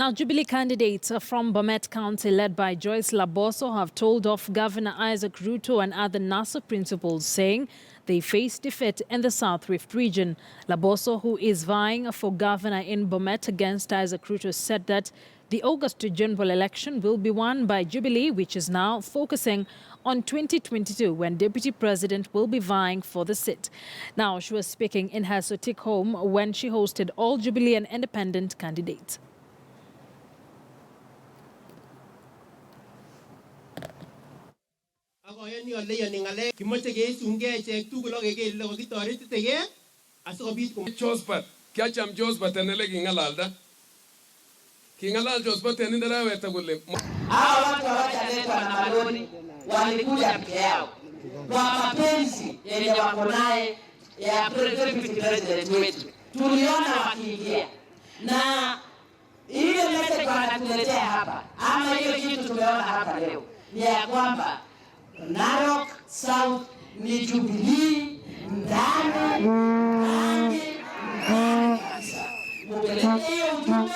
Now, Jubilee candidates from Bomet County, led by Joyce Laboso, have told off Governor Isaac Ruto and other NASA principals, saying they face defeat in the South Rift region. Laboso, who is vying for governor in Bomet against Isaac Ruto, said that the August general election will be won by Jubilee, which is now focusing on 2022, when Deputy President will be vying for the seat. Now, she was speaking in her Sotik home when she hosted all Jubilee and independent candidates. Kiacham Josephat enele kingalalda. Kingalal Josephat enindera weta kule. Hawa watu hawajaletwa na malori, walikuja peke yao kwa mapenzi yenye wako naye ya Deputy President wetu. Tuliona wakiingia na ile message wanatuletea hapa, ama hiyo kitu tumeona hapa leo, ni ya kwamba Narok South ni Jubilee ndani hiyo ujumbe,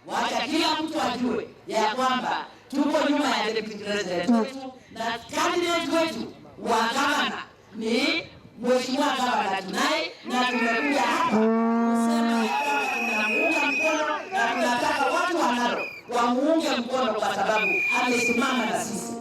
wacha kila mtu ajue ya kwamba tuko nyuma ya Deputy President wetu na candidate wetu wa gavana ni Mheshimiwa Gavana tunaye, na tumekuja hapa kusema ya kwamba tunamuunga mkono na tunataka watu wa Narok wamuunge mkono kwa sababu amesimama na sisi.